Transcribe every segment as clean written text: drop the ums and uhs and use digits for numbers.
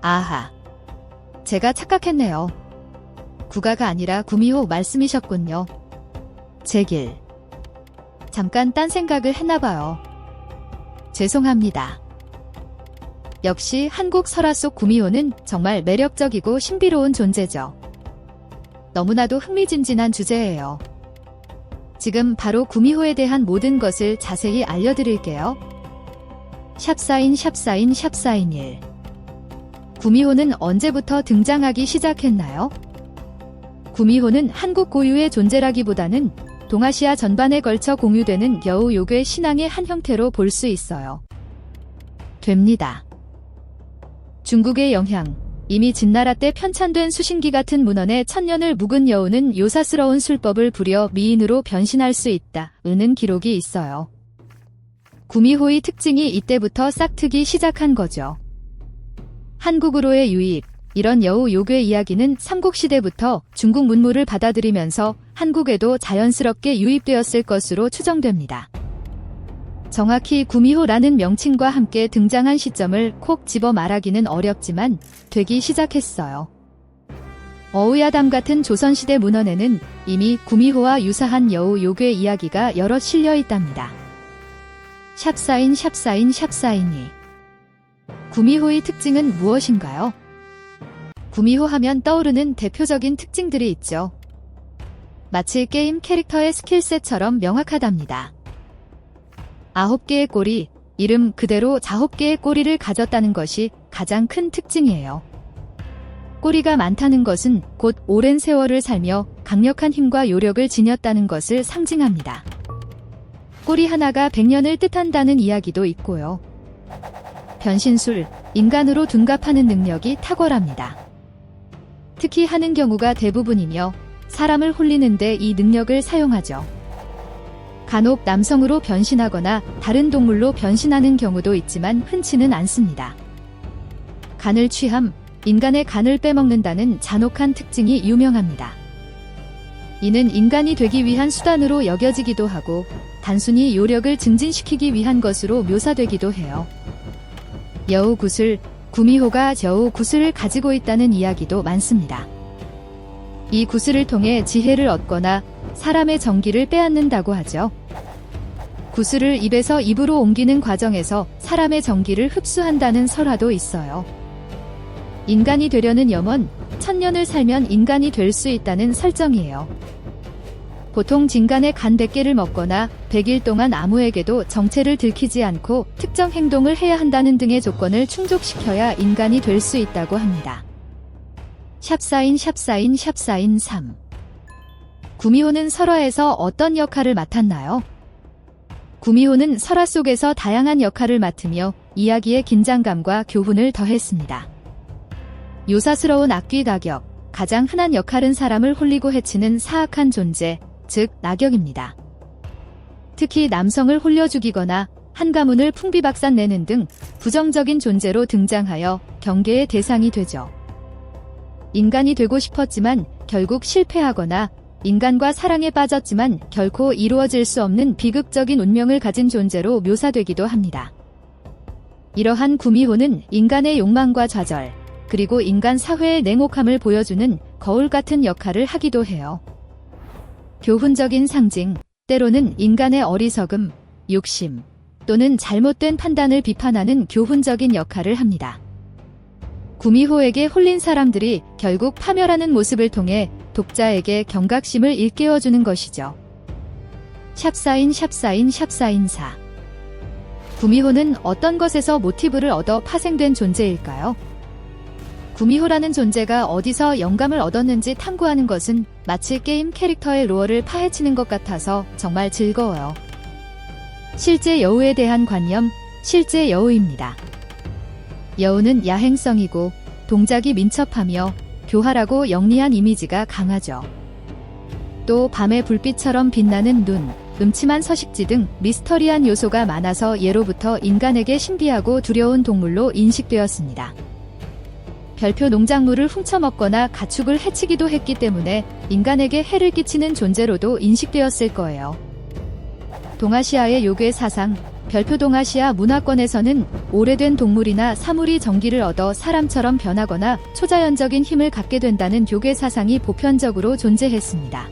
아하. 제가 착각했네요. 구가가 아니라 구미호 말씀이셨군요. 제길. 잠깐 딴 생각을 했나봐요. 죄송합니다. 역시 한국 설화 속 구미호는 정말 매력적이고 신비로운 존재죠. 너무나도 흥미진진한 주제예요. 지금 바로 구미호에 대한 모든 것을 자세히 알려드릴게요. 샵사인 1. 구미호는 언제부터 등장하기 시작했나요? 구미호는 한국 고유의 존재라기보다는 동아시아 전반에 걸쳐 공유되는 여우 요괴 신앙의 한 형태로 볼 수 있어요. 됩니다. 중국의 영향, 이미 진나라 때 편찬된 수신기 같은 문헌에 천년을 묵은 여우는 요사스러운 술법을 부려 미인으로 변신할 수 있다. 는 기록이 있어요. 구미호의 특징이 이때부터 싹트기 시작한 거죠. 한국으로의 유입, 이런 여우 요괴 이야기는 삼국시대부터 중국 문물을 받아들이면서 한국에도 자연스럽게 유입되었을 것으로 추정됩니다. 정확히 구미호라는 명칭과 함께 등장한 시점을 콕 집어 말하기는 어렵지만 되기 시작했어요. 어우야담 같은 조선시대 문헌에는 이미 구미호와 유사한 여우 요괴 이야기가 여럿 실려 있답니다. 샵사인 2. 구미호의 특징은 무엇인가요? 구미호 하면 떠오르는 대표적인 특징들이 있죠. 마치 게임 캐릭터의 스킬셋처럼 명확하답니다. 9개의 꼬리, 이름 그대로 9개의 꼬리를 가졌다는 것이 가장 큰 특징이에요. 꼬리가 많다는 것은 곧 오랜 세월을 살며 강력한 힘과 요력을 지녔다는 것을 상징합니다. 꼬리 하나가 100년을 뜻한다는 이야기도 있고요. 변신술, 인간으로 둔갑하는 능력이 탁월합니다. 특히 하는 경우가 대부분이며 사람을 홀리는데 이 능력을 사용하죠. 간혹 남성으로 변신하거나 다른 동물로 변신하는 경우도 있지만 흔치는 않습니다. 간을 취함, 인간의 간을 빼먹는다는 잔혹한 특징이 유명합니다. 이는 인간이 되기 위한 수단으로 여겨지기도 하고 단순히 요력을 증진시키기 위한 것으로 묘사되기도 해요. 여우 구슬, 구미호가 여우 구슬을 가지고 있다는 이야기도 많습니다. 이 구슬을 통해 지혜를 얻거나 사람의 정기를 빼앗는다고 하죠. 구슬을 입에서 입으로 옮기는 과정에서 사람의 정기를 흡수한다는 설화도 있어요. 인간이 되려는 염원, 1000년을 살면 인간이 될 수 있다는 설정이에요. 보통 진간의 간 100개를 먹거나 100일 동안 아무에게도 정체를 들키지 않고 특정 행동을 해야 한다는 등의 조건을 충족시켜야 인간이 될 수 있다고 합니다. 샵사인 3. 구미호는 설화에서 어떤 역할을 맡았나요? 구미호는 설화 속에서 다양한 역할을 맡으며 이야기의 긴장감과 교훈을 더했습니다. 요사스러운 악귀 낙역, 가장 흔한 역할은 사람을 홀리고 해치는 사악한 존재, 즉 낙역입니다. 특히 남성을 홀려 죽이거나 한 가문을 풍비박산 내는 등 부정적인 존재로 등장하여 경계의 대상이 되죠. 인간이 되고 싶었지만 결국 실패하거나 인간과 사랑에 빠졌지만 결코 이루어질 수 없는 비극적인 운명을 가진 존재로 묘사되기도 합니다. 이러한 구미호는 인간의 욕망과 좌절, 그리고 인간 사회의 냉혹함을 보여주는 거울 같은 역할을 하기도 해요. 교훈적인 상징, 때로는 인간의 어리석음, 욕심, 또는 잘못된 판단을 비판하는 교훈적인 역할을 합니다. 구미호에게 홀린 사람들이 결국 파멸하는 모습을 통해 독자에게 경각심을 일깨워주는 것이죠. 샵사인 4. 구미호는 어떤 것에서 모티브를 얻어 파생된 존재일까요? 구미호라는 존재가 어디서 영감을 얻었는지 탐구하는 것은 마치 게임 캐릭터의 로어를 파헤치는 것 같아서 정말 즐거워요. 실제 여우에 대한 관념, 실제 여우입니다. 여우는 야행성이고 동작이 민첩하며 교활하고 영리한 이미지가 강하죠. 또 밤의 불빛처럼 빛나는 눈, 음침한 서식지 등 미스터리한 요소가 많아서 예로부터 인간에게 신비하고 두려운 동물로 인식되었습니다. 별표 농작물을 훔쳐먹거나 가축을 해치기도 했기 때문에 인간에게 해를 끼치는 존재로도 인식되었을 거예요. 동아시아의 요괴 사상, 별표 동아시아 문화권에서는 오래된 동물이나 사물이 정기를 얻어 사람처럼 변하거나 초자연적인 힘을 갖게 된다는 요괴 사상이 보편적으로 존재했습니다.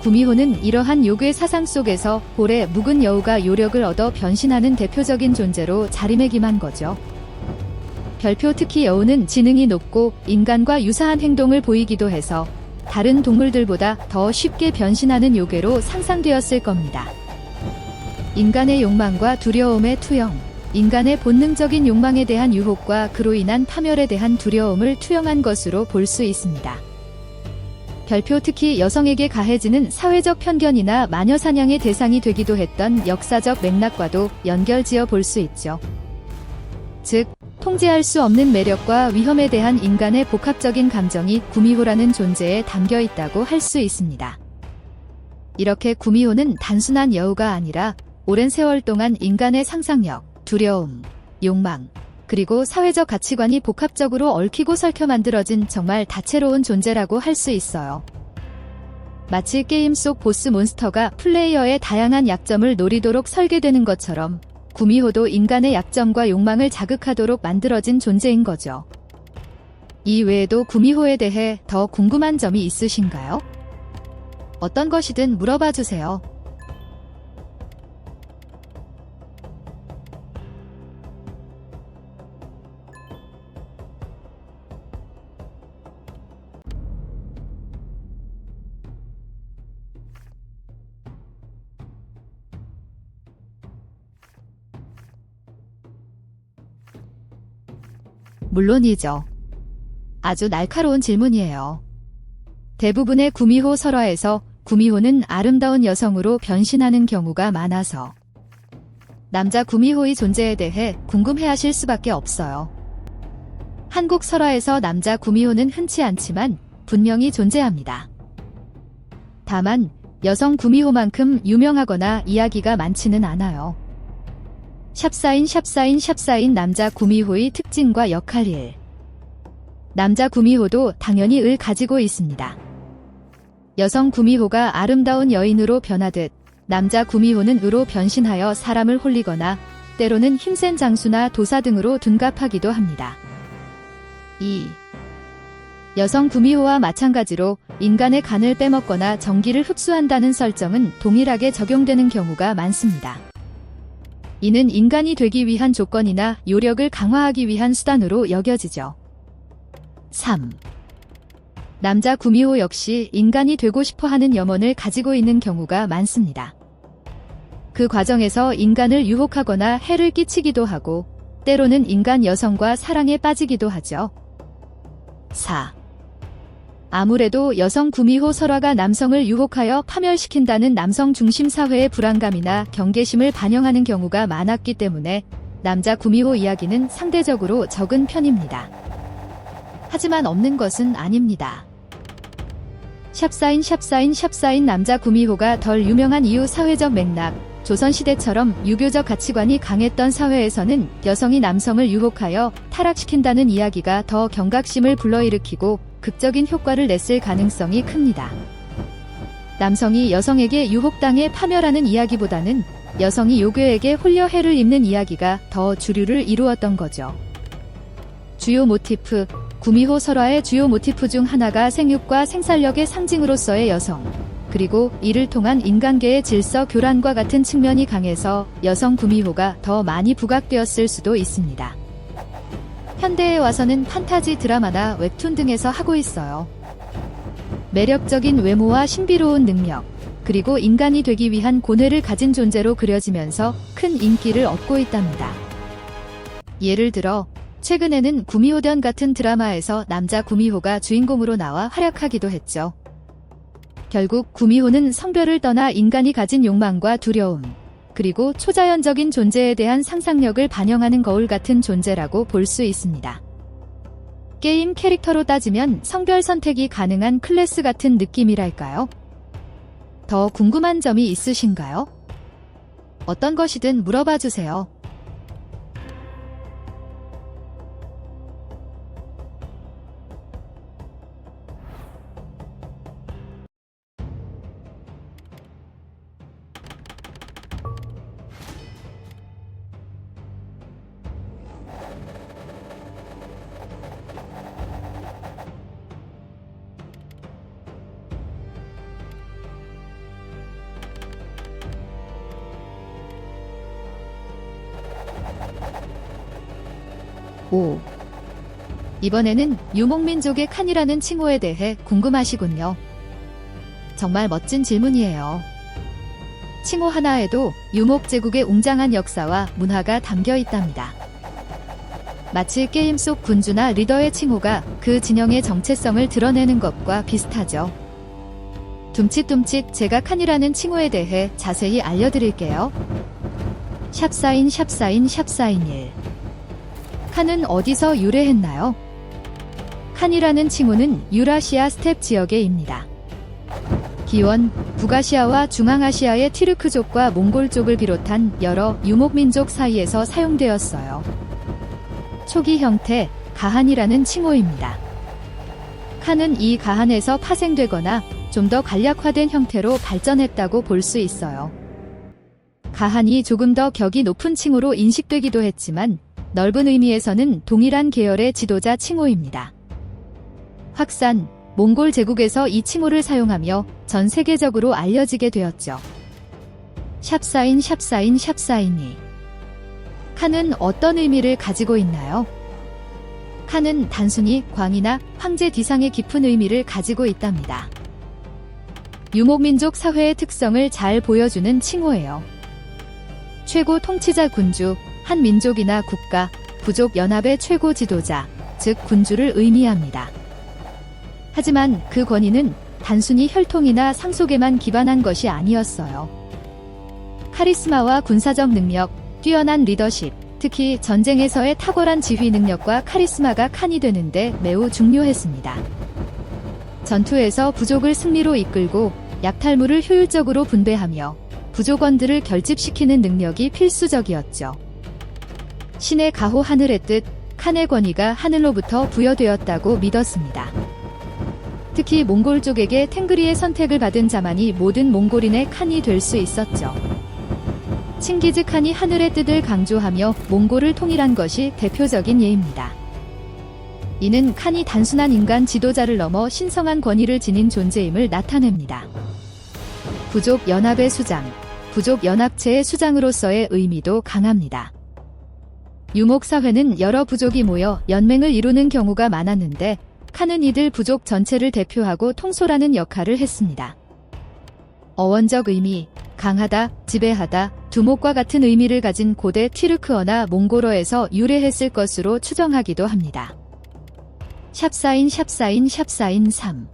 구미호는 이러한 요괴 사상 속에서 볼에 묵은 여우가 요력을 얻어 변신하는 대표적인 존재로 자리매김한 거죠. 별표 특히 여우는 지능이 높고 인간과 유사한 행동을 보이기도 해서 다른 동물들보다 더 쉽게 변신하는 요괴로 상상되었을 겁니다. 인간의 욕망과 두려움의 투영, 인간의 본능적인 욕망에 대한 유혹과 그로 인한 파멸에 대한 두려움을 투영한 것으로 볼 수 있습니다. 별표 특히 여성에게 가해지는 사회적 편견이나 마녀 사냥의 대상이 되기도 했던 역사적 맥락과도 연결지어 볼 수 있죠. 즉, 통제할 수 없는 매력과 위험에 대한 인간의 복합적인 감정이 구미호라는 존재에 담겨 있다고 할 수 있습니다. 이렇게 구미호는 단순한 여우가 아니라 오랜 세월 동안 인간의 상상력, 두려움, 욕망, 그리고 사회적 가치관이 복합적으로 얽히고 설켜 만들어진 정말 다채로운 존재라고 할 수 있어요. 마치 게임 속 보스 몬스터가 플레이어의 다양한 약점을 노리도록 설계되는 것처럼 구미호도 인간의 약점과 욕망을 자극하도록 만들어진 존재인 거죠. 이 외에도 구미호에 대해 더 궁금한 점이 있으신가요? 어떤 것이든 물어봐 주세요. 물론이죠. 아주 날카로운 질문이에요. 대부분의 구미호 설화에서 구미호는 아름다운 여성으로 변신하는 경우가 많아서 남자 구미호의 존재에 대해 궁금해하실 수밖에 없어요. 한국 설화에서 남자 구미호는 흔치 않지만 분명히 존재합니다. 다만 여성 구미호만큼 유명하거나 이야기가 많지는 않아요. 샵사인 남자 구미호의 특징과 역할 1. 남자 구미호도 당연히 을 가지고 있습니다. 여성 구미호가 아름다운 여인으로 변하듯 남자 구미호는 으로 변신하여 사람을 홀리거나 때로는 힘센 장수나 도사 등으로 둔갑하기도 합니다. 2. 여성 구미호와 마찬가지로 인간의 간을 빼먹거나 정기를 흡수한다는 설정은 동일하게 적용되는 경우가 많습니다. 이는 인간이 되기 위한 조건이나 요력을 강화하기 위한 수단으로 여겨지죠. 3. 남자 구미호 역시 인간이 되고 싶어 하는 염원을 가지고 있는 경우가 많습니다. 그 과정에서 인간을 유혹하거나 해를 끼치기도 하고, 때로는 인간 여성과 사랑에 빠지기도 하죠. 4. 아무래도 여성 구미호 설화가 남성을 유혹하여 파멸시킨다는 남성 중심 사회의 불안감이나 경계심을 반영하는 경우가 많았기 때문에 남자 구미호 이야기는 상대적으로 적은 편입니다. 하지만 없는 것은 아닙니다. 샵사인 남자 구미호가 덜 유명한 이유 사회적 맥락. 조선시대처럼 유교적 가치관이 강했던 사회에서는 여성이 남성을 유혹하여 타락시킨다는 이야기가 더 경각심을 불러일으키고 극적인 효과를 냈을 가능성이 큽니다. 남성이 여성에게 유혹당해 파멸하는 이야기보다는 여성이 요괴에게 홀려 해를 입는 이야기가 더 주류를 이루었던 거죠. 주요 모티프, 구미호 설화의 주요 모티프 중 하나가 생육과 생산력의 상징으로서의 여성, 그리고 이를 통한 인간계의 질서 교란과 같은 측면이 강해서 여성 구미호가 더 많이 부각되었을 수도 있습니다. 현대에 와서는 판타지 드라마나 웹툰 등에서 하고 있어요. 매력적인 외모와 신비로운 능력, 그리고 인간이 되기 위한 고뇌를 가진 존재로 그려지면서 큰 인기를 얻고 있답니다. 예를 들어 최근에는 구미호전 같은 드라마에서 남자 구미호가 주인공으로 나와 활약하기도 했죠. 결국 구미호는 성별을 떠나 인간이 가진 욕망과 두려움, 그리고 초자연적인 존재에 대한 상상력을 반영하는 거울 같은 존재라고 볼 수 있습니다. 게임 캐릭터로 따지면 성별 선택이 가능한 클래스 같은 느낌이랄까요? 더 궁금한 점이 있으신가요? 어떤 것이든 물어봐 주세요. 5. 이번에는 유목민족의 칸이라는 칭호에 대해 궁금하시군요. 정말 멋진 질문이에요. 칭호 하나에도 유목제국의 웅장한 역사와 문화가 담겨 있답니다. 마치 게임 속 군주나 리더의 칭호가 그 진영의 정체성을 드러내는 것과 비슷하죠. 둠칫둠칫 제가 칸이라는 칭호에 대해 자세히 알려드릴게요. 샵사인 1. 칸은 어디서 유래했나요? 칸이라는 칭호는 유라시아 스텝 지역에입니다. 기원, 북아시아와 중앙아시아의 티르크족과 몽골족을 비롯한 여러 유목민족 사이에서 사용되었어요. 초기 형태, 가한이라는 칭호입니다. 칸은 이 가한에서 파생되거나 좀 더 간략화된 형태로 발전했다고 볼 수 있어요. 가한이 조금 더 격이 높은 칭호로 인식되기도 했지만 넓은 의미에서는 동일한 계열의 지도자 칭호입니다. 확산, 몽골 제국에서 이 칭호를 사용하며 전 세계적으로 알려지게 되었죠. 샵사인 2. 칸은 어떤 의미를 가지고 있나요? 칸은 단순히 광이나 황제 뒤상의 깊은 의미를 가지고 있답니다. 유목민족 사회의 특성을 잘 보여주는 칭호예요. 최고 통치자 군주, 한 민족이나 국가, 부족 연합의 최고 지도자, 즉 군주를 의미합니다. 하지만 그 권위는 단순히 혈통이나 상속에만 기반한 것이 아니었어요. 카리스마와 군사적 능력, 뛰어난 리더십, 특히 전쟁에서의 탁월한 지휘 능력과 카리스마가 칸이 되는데 매우 중요했습니다. 전투에서 부족을 승리로 이끌고 약탈물을 효율적으로 분배하며 부족원들을 결집시키는 능력이 필수적이었죠. 신의 가호 하늘의 뜻, 칸의 권위가 하늘로부터 부여되었다고 믿었습니다. 특히 몽골족에게 탱그리의 선택을 받은 자만이 모든 몽골인의 칸이 될 수 있었죠. 칭기즈 칸이 하늘의 뜻을 강조하며 몽골을 통일한 것이 대표적인 예입니다. 이는 칸이 단순한 인간 지도자를 넘어 신성한 권위를 지닌 존재임을 나타냅니다. 부족 연합의 수장, 부족 연합체의 수장으로서의 의미도 강합니다. 유목사회는 여러 부족이 모여 연맹을 이루는 경우가 많았는데 칸은 이들 부족 전체를 대표하고 통솔하는 역할을 했습니다. 어원적 의미, 강하다, 지배하다, 두목과 같은 의미를 가진 고대 티르크어나 몽골어에서 유래했을 것으로 추정하기도 합니다. 샵사인 3.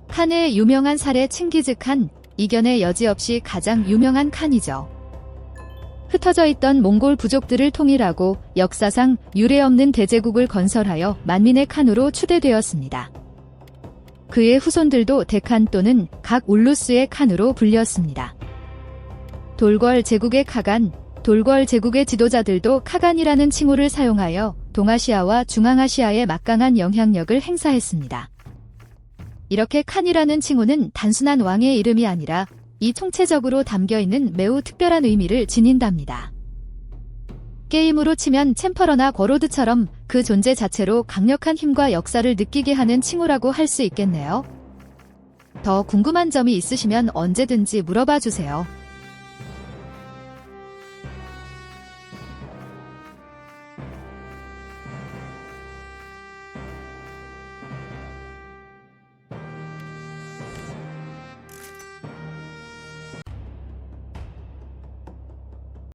칸의 유명한 사례 칭기즈 칸, 이견의 여지없이 가장 유명한 칸이죠. 흩어져 있던 몽골 부족들을 통일하고 역사상 유례없는 대제국을 건설하여 만민의 칸으로 추대되었습니다. 그의 후손들도 데칸 또는 각 울루스의 칸으로 불렸습니다. 돌궐 제국의 카간, 돌궐 제국의 지도자들도 카간이라는 칭호를 사용하여 동아시아와 중앙아시아에 막강한 영향력을 행사했습니다. 이렇게 칸이라는 칭호는 단순한 왕의 이름이 아니라 이 총체적으로 담겨있는 매우 특별한 의미를 지닌답니다. 게임으로 치면 챔퍼러나 거로드처럼 그 존재 자체로 강력한 힘과 역사를 느끼게 하는 칭호라고 할 수 있겠네요. 더 궁금한 점이 있으시면 언제든지 물어봐 주세요.